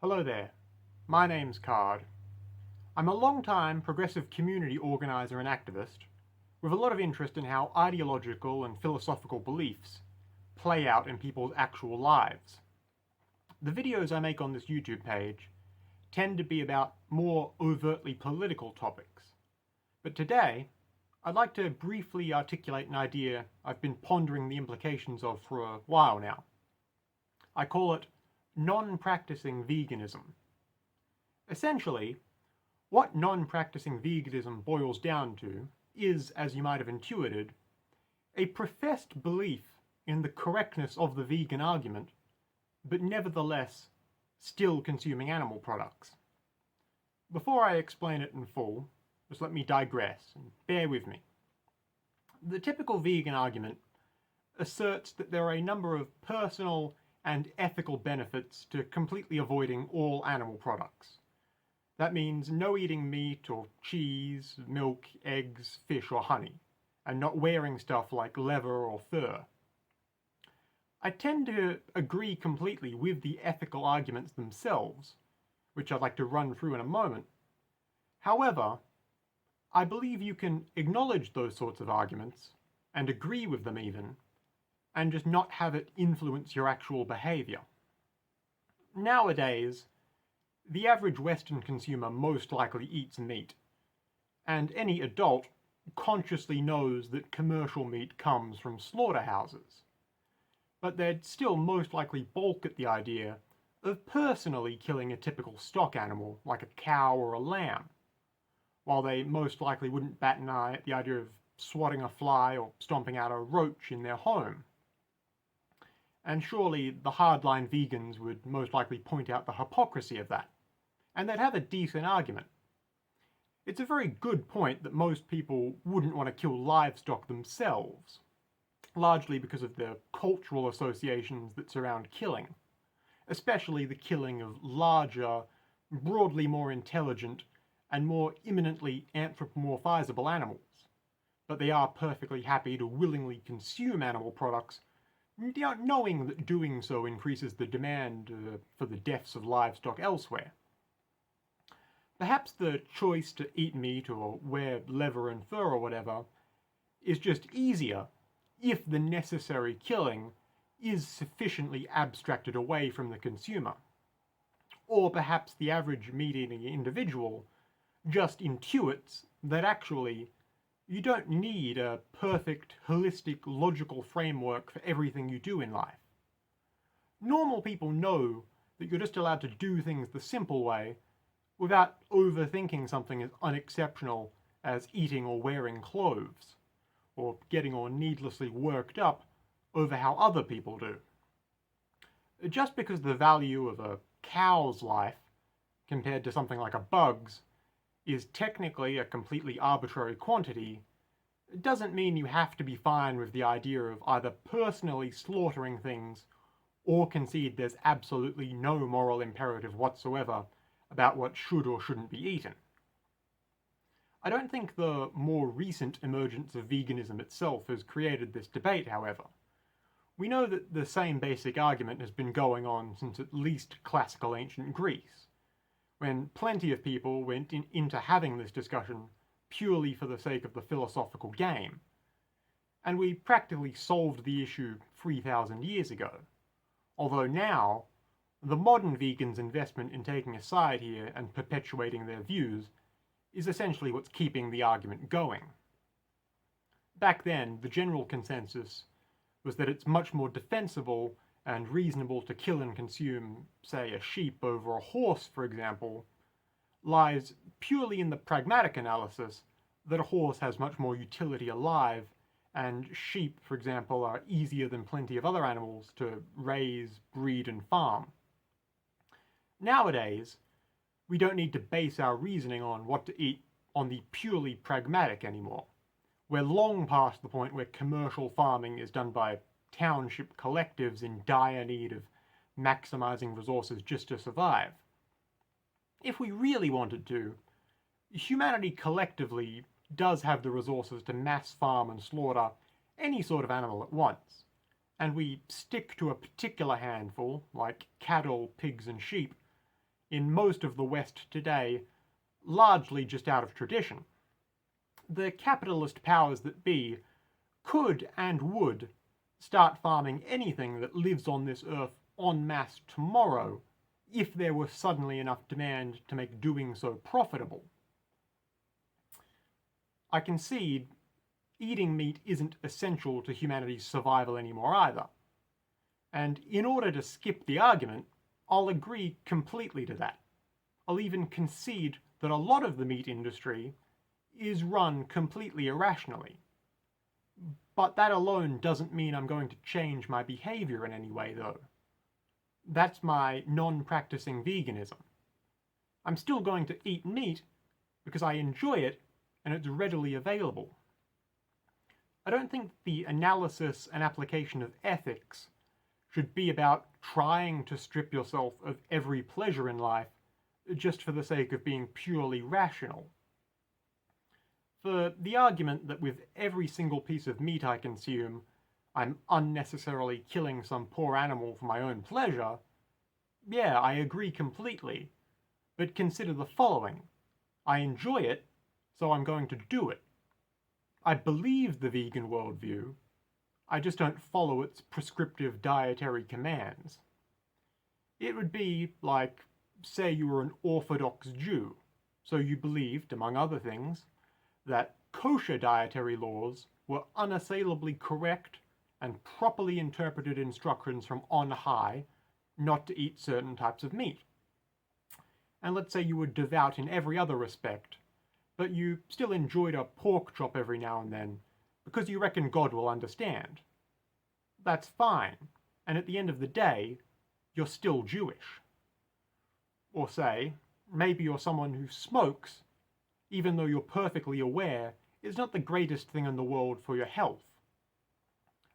Hello there, my name's Card. I'm a long-time progressive community organizer and activist with a lot of interest in how ideological and philosophical beliefs play out in people's actual lives. The videos I make on this YouTube page tend to be about more overtly political topics, but today I'd like to briefly articulate an idea I've been pondering the implications of for a while now. I call it non-practicing veganism. Essentially, what non-practicing veganism boils down to is, as you might have intuited, a professed belief in the correctness of the vegan argument, but nevertheless still consuming animal products. Before I explain it in full, just let me digress and bear with me. The typical vegan argument asserts that there are a number of personal and ethical benefits to completely avoiding all animal products. That means no eating meat or cheese, milk, eggs, fish or honey, and not wearing stuff like leather or fur. I tend to agree completely with the ethical arguments themselves, which I'd like to run through in a moment. However, I believe you can acknowledge those sorts of arguments, and agree with them even, and just not have it influence your actual behavior. Nowadays, the average Western consumer most likely eats meat, and any adult consciously knows that commercial meat comes from slaughterhouses. But they'd still most likely balk at the idea of personally killing a typical stock animal like a cow or a lamb, while they most likely wouldn't bat an eye at the idea of swatting a fly or stomping out a roach in their home. And surely the hardline vegans would most likely point out the hypocrisy of that, and they'd have a decent argument. It's a very good point that most people wouldn't want to kill livestock themselves, largely because of the cultural associations that surround killing, especially the killing of larger, broadly more intelligent, and more imminently anthropomorphizable animals. But they are perfectly happy to willingly consume animal products, knowing that doing so increases the demand for the deaths of livestock elsewhere. Perhaps the choice to eat meat or wear leather and fur or whatever is just easier if the necessary killing is sufficiently abstracted away from the consumer. Or perhaps the average meat-eating individual just intuits that actually you don't need a perfect, holistic, logical framework for everything you do in life. Normal people know that you're just allowed to do things the simple way without overthinking something as unexceptional as eating or wearing clothes, or getting all needlessly worked up over how other people do. Just because the value of a cow's life, compared to something like a bug's, is technically a completely arbitrary quantity, it doesn't mean you have to be fine with the idea of either personally slaughtering things or concede there's absolutely no moral imperative whatsoever about what should or shouldn't be eaten. I don't think the more recent emergence of veganism itself has created this debate, however. We know that the same basic argument has been going on since at least classical ancient Greece, when plenty of people went into having this discussion purely for the sake of the philosophical game, and we practically solved the issue 3,000 years ago. Although now, the modern vegans' investment in taking a side here and perpetuating their views is essentially what's keeping the argument going. Back then, the general consensus was that it's much more defensible and reasonable to kill and consume, say, a sheep over a horse, for example, lies purely in the pragmatic analysis that a horse has much more utility alive, and sheep, for example, are easier than plenty of other animals to raise, breed, and farm. Nowadays, we don't need to base our reasoning on what to eat on the purely pragmatic anymore. We're long past the point where commercial farming is done by township collectives in dire need of maximizing resources just to survive. If we really wanted to, humanity collectively does have the resources to mass farm and slaughter any sort of animal at once, and we stick to a particular handful, like cattle, pigs, and sheep, in most of the West today, largely just out of tradition. The capitalist powers that be could and would start farming anything that lives on this earth en masse tomorrow if there were suddenly enough demand to make doing so profitable. I concede eating meat isn't essential to humanity's survival anymore either. And in order to skip the argument, I'll agree completely to that. I'll even concede that a lot of the meat industry is run completely irrationally. But that alone doesn't mean I'm going to change my behavior in any way, though. That's my non-practicing veganism. I'm still going to eat meat because I enjoy it and it's readily available. I don't think the analysis and application of ethics should be about trying to strip yourself of every pleasure in life just for the sake of being purely rational. For the argument that with every single piece of meat I consume, I'm unnecessarily killing some poor animal for my own pleasure, yeah, I agree completely. But consider the following. I enjoy it, so I'm going to do it. I believe the vegan worldview, I just don't follow its prescriptive dietary commands. It would be like, say you were an Orthodox Jew, so you believed, among other things, that kosher dietary laws were unassailably correct and properly interpreted instructions from on high not to eat certain types of meat. And let's say you were devout in every other respect, but you still enjoyed a pork chop every now and then because you reckon God will understand. That's fine, and at the end of the day, you're still Jewish. Or say, maybe you're someone who smokes, even though you're perfectly aware it's not the greatest thing in the world for your health.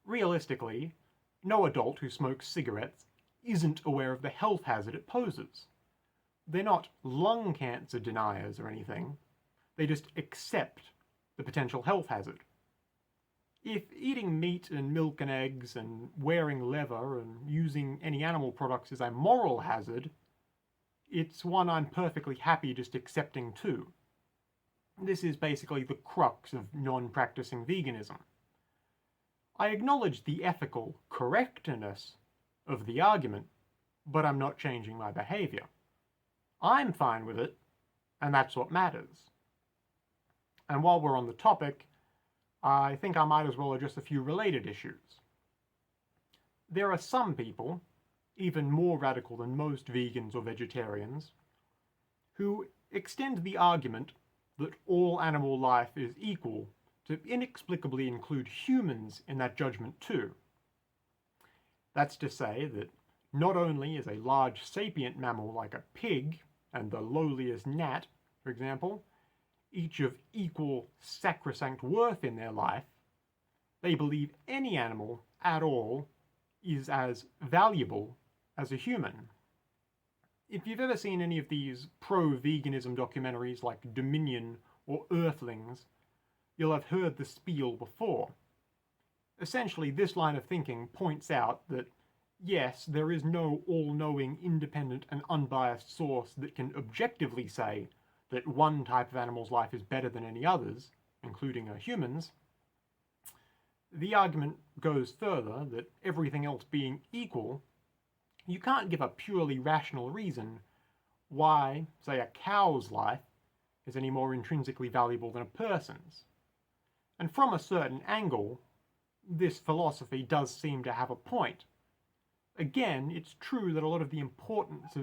Realistically, no adult who smokes cigarettes isn't aware of the health hazard it poses. They're not lung cancer deniers or anything, they just accept the potential health hazard. If eating meat and milk and eggs and wearing leather and using any animal products is a moral hazard, it's one I'm perfectly happy just accepting too. This is basically the crux of non-practicing veganism. I acknowledge the ethical correctness of the argument, but I'm not changing my behavior. I'm fine with it, and that's what matters. And while we're on the topic, I think I might as well address a few related issues. There are some people, even more radical than most vegans or vegetarians, who extend the argument that all animal life is equal to inexplicably include humans in that judgment too. That's to say that not only is a large sapient mammal like a pig and the lowliest gnat, for example, each of equal sacrosanct worth in their life, they believe any animal at all is as valuable as a human. If you've ever seen any of these pro-veganism documentaries like Dominion or Earthlings, you'll have heard the spiel before. Essentially, this line of thinking points out that yes, there is no all-knowing, independent and unbiased source that can objectively say that one type of animal's life is better than any others, including humans. The argument goes further that everything else being equal, you can't give a purely rational reason why, say, a cow's life is any more intrinsically valuable than a person's. And from a certain angle, this philosophy does seem to have a point. Again, it's true that a lot of the importance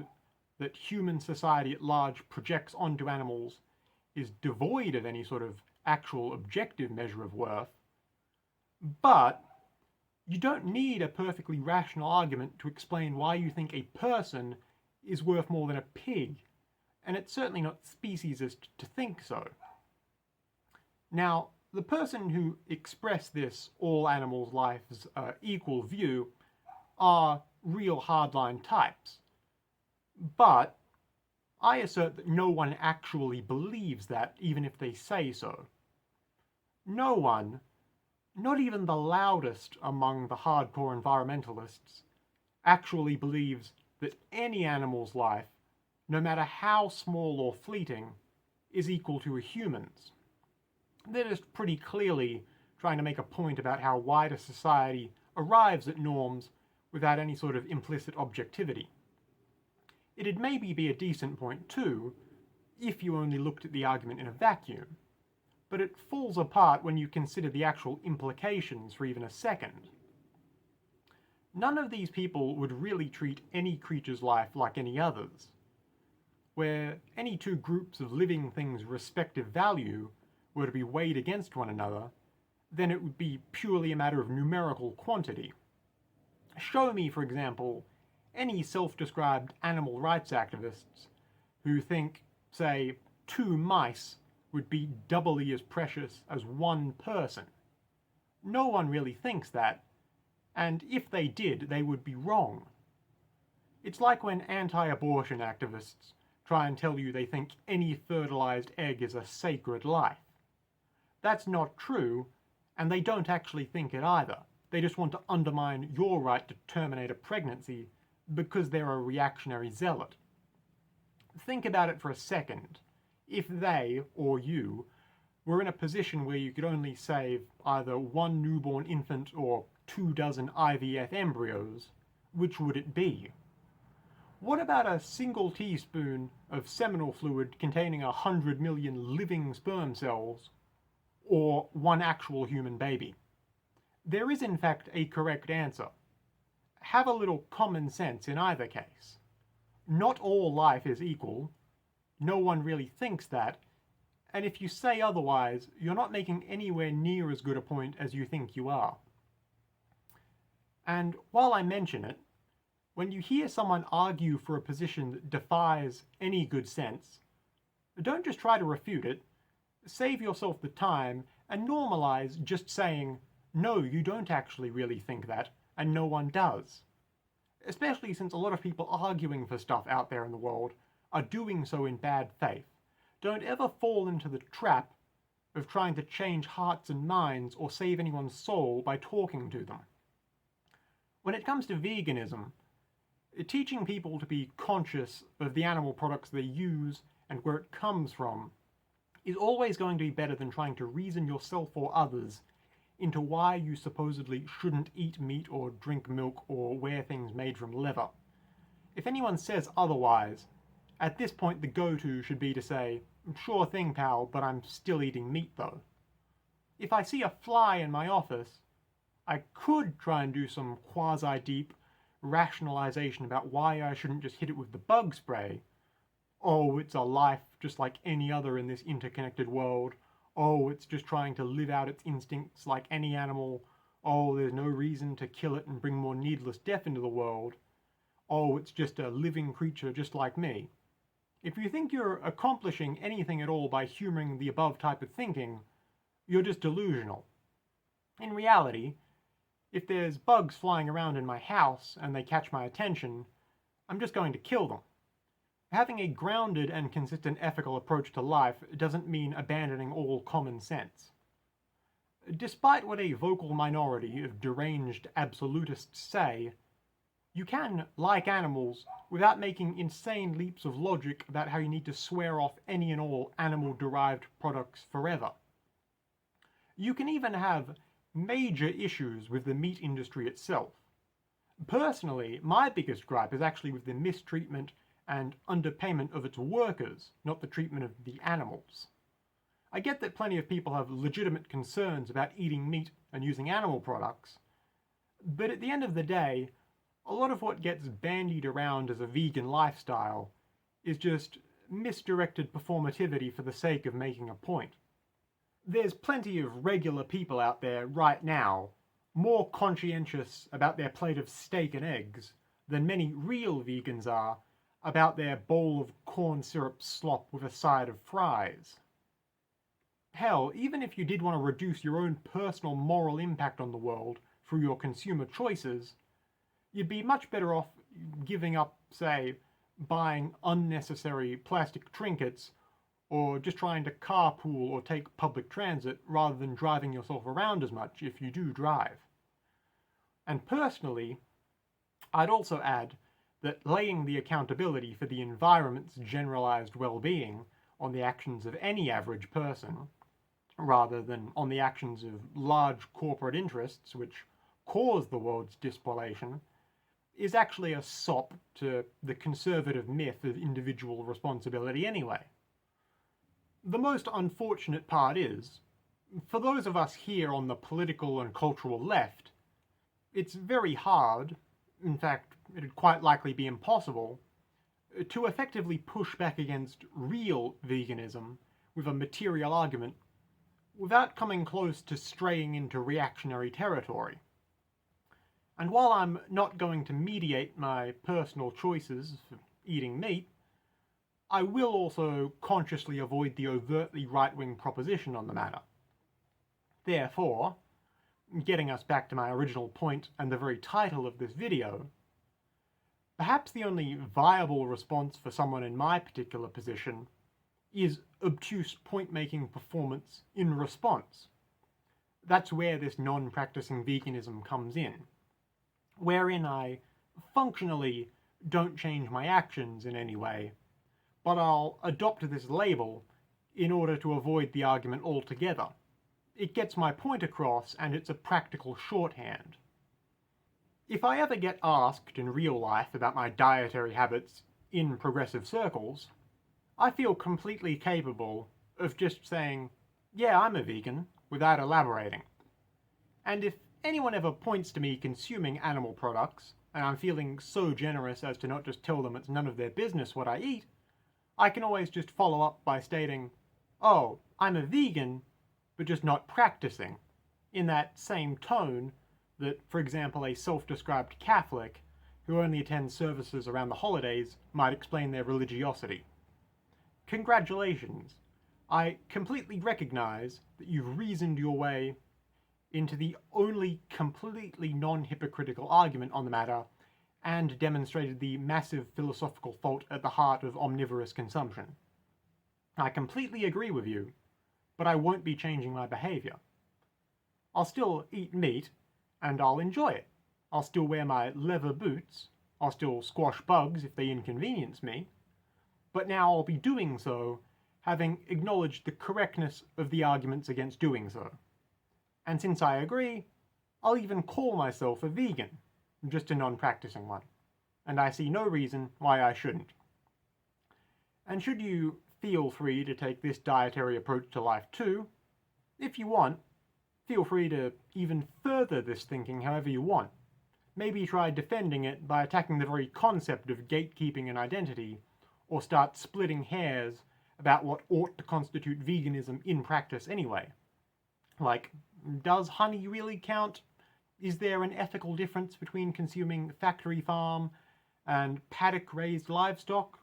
that human society at large projects onto animals is devoid of any sort of actual objective measure of worth, but you don't need a perfectly rational argument to explain why you think a person is worth more than a pig, and it's certainly not speciesist to think so. Now, the person who expressed this all animals' lives equal view are real hardline types. But I assert that no one actually believes that, even if they say so. No one, not even the loudest among the hardcore environmentalists, actually believes that any animal's life, no matter how small or fleeting, is equal to a human's. They're just pretty clearly trying to make a point about how wider society arrives at norms without any sort of implicit objectivity. It'd maybe be a decent point too, if you only looked at the argument in a vacuum, but it falls apart when you consider the actual implications for even a second. None of these people would really treat any creature's life like any other's. Where any two groups of living things' respective value were to be weighed against one another, then it would be purely a matter of numerical quantity. Show me, for example, any self-described animal rights activists who think, say, 2 mice would be doubly as precious as 1 person. No one really thinks that, and if they did, they would be wrong. It's like when anti-abortion activists try and tell you they think any fertilized egg is a sacred life. That's not true, and they don't actually think it either. They just want to undermine your right to terminate a pregnancy because they're a reactionary zealot. Think about it for a second. If they, or you, were in a position where you could only save either 1 newborn infant or 24 IVF embryos, which would it be? What about a single teaspoon of seminal fluid containing 100 million living sperm cells, or 1 actual human baby? There is in fact a correct answer. Have a little common sense in either case. Not all life is equal. No one really thinks that, and if you say otherwise, you're not making anywhere near as good a point as you think you are. And while I mention it, when you hear someone argue for a position that defies any good sense, don't just try to refute it. Save yourself the time and normalize just saying, no, you don't actually really think that, and no one does. Especially since a lot of people arguing for stuff out there in the world are doing so in bad faith. Don't ever fall into the trap of trying to change hearts and minds or save anyone's soul by talking to them. When it comes to veganism, teaching people to be conscious of the animal products they use and where it comes from is always going to be better than trying to reason yourself or others into why you supposedly shouldn't eat meat or drink milk or wear things made from leather. If anyone says otherwise, at this point the go-to should be to say, sure thing pal, but I'm still eating meat though. If I see a fly in my office, I could try and do some quasi-deep rationalization about why I shouldn't just hit it with the bug spray. Oh, it's a life just like any other in this interconnected world. Oh, it's just trying to live out its instincts like any animal. Oh, there's no reason to kill it and bring more needless death into the world. Oh, it's just a living creature just like me. If you think you're accomplishing anything at all by humoring the above type of thinking, you're just delusional. In reality, if there's bugs flying around in my house and they catch my attention, I'm just going to kill them. Having a grounded and consistent ethical approach to life doesn't mean abandoning all common sense. Despite what a vocal minority of deranged absolutists say, you can like animals without making insane leaps of logic about how you need to swear off any and all animal-derived products forever. You can even have major issues with the meat industry itself. Personally, my biggest gripe is actually with the mistreatment and underpayment of its workers, not the treatment of the animals. I get that plenty of people have legitimate concerns about eating meat and using animal products, but at the end of the day, a lot of what gets bandied around as a vegan lifestyle is just misdirected performativity for the sake of making a point. There's plenty of regular people out there right now more conscientious about their plate of steak and eggs than many real vegans are about their bowl of corn syrup slop with a side of fries. Hell, even if you did want to reduce your own personal moral impact on the world through your consumer choices, you'd be much better off giving up, say, buying unnecessary plastic trinkets or just trying to carpool or take public transit rather than driving yourself around as much if you do drive. And personally, I'd also add that laying the accountability for the environment's generalized well-being on the actions of any average person, rather than on the actions of large corporate interests which cause the world's dispolation, is actually a sop to the conservative myth of individual responsibility anyway. The most unfortunate part is, for those of us here on the political and cultural left, it's very hard, in fact, it'd quite likely be impossible, to effectively push back against real veganism with a material argument without coming close to straying into reactionary territory. And while I'm not going to mediate my personal choices for eating meat, I will also consciously avoid the overtly right-wing proposition on the matter. Therefore, getting us back to my original point and the very title of this video, perhaps the only viable response for someone in my particular position is obtuse point-making performance in response. That's where this non-practicing veganism comes in, wherein I functionally don't change my actions in any way, but I'll adopt this label in order to avoid the argument altogether. It gets my point across, and it's a practical shorthand. If I ever get asked in real life about my dietary habits in progressive circles, I feel completely capable of just saying, yeah, I'm a vegan, without elaborating. And if anyone ever points to me consuming animal products, and I'm feeling so generous as to not just tell them it's none of their business what I eat, I can always just follow up by stating, oh, I'm a vegan, but just not practicing, in that same tone that, for example, a self-described Catholic who only attends services around the holidays might explain their religiosity. Congratulations! I completely recognize that you've reasoned your way into the only completely non-hypocritical argument on the matter and demonstrated the massive philosophical fault at the heart of omnivorous consumption. I completely agree with you, but I won't be changing my behavior. I'll still eat meat, and I'll enjoy it. I'll still wear my leather boots, I'll still squash bugs if they inconvenience me, but now I'll be doing so having acknowledged the correctness of the arguments against doing so. And since I agree, I'll even call myself a vegan, just a non-practicing one, and I see no reason why I shouldn't. And should you feel free to take this dietary approach to life too, if you want, feel free to even further this thinking however you want. Maybe try defending it by attacking the very concept of gatekeeping an identity, or start splitting hairs about what ought to constitute veganism in practice anyway. Like, does honey really count? Is there an ethical difference between consuming factory farm and paddock-raised livestock?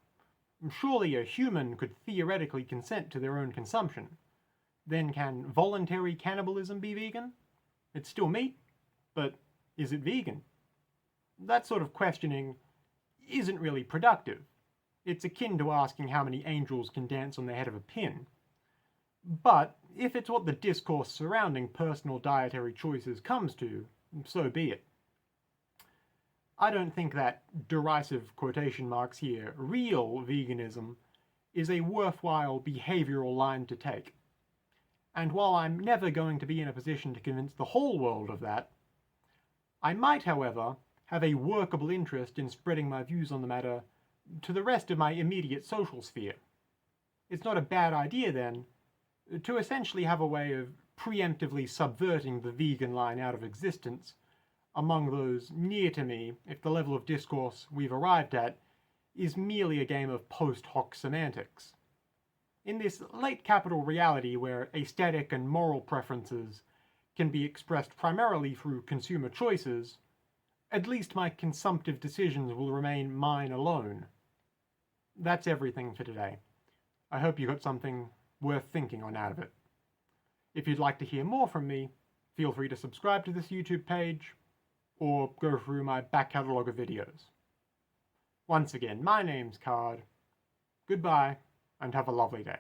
Surely a human could theoretically consent to their own consumption. Then can voluntary cannibalism be vegan? It's still meat, but is it vegan? That sort of questioning isn't really productive. It's akin to asking how many angels can dance on the head of a pin. But if it's what the discourse surrounding personal dietary choices comes to, so be it. I don't think that derisive quotation marks here, real veganism, is a worthwhile behavioral line to take. And while I'm never going to be in a position to convince the whole world of that, I might, however, have a workable interest in spreading my views on the matter to the rest of my immediate social sphere. It's not a bad idea, then, to essentially have a way of preemptively subverting the vegan line out of existence among those near to me if the level of discourse we've arrived at is merely a game of post hoc semantics. In this late capital reality where aesthetic and moral preferences can be expressed primarily through consumer choices, at least my consumptive decisions will remain mine alone. That's everything for today. I hope you got something worth thinking on out of it. If you'd like to hear more from me, feel free to subscribe to this YouTube page, or go through my back catalogue of videos. Once again, my name's Card. Goodbye, and have a lovely day.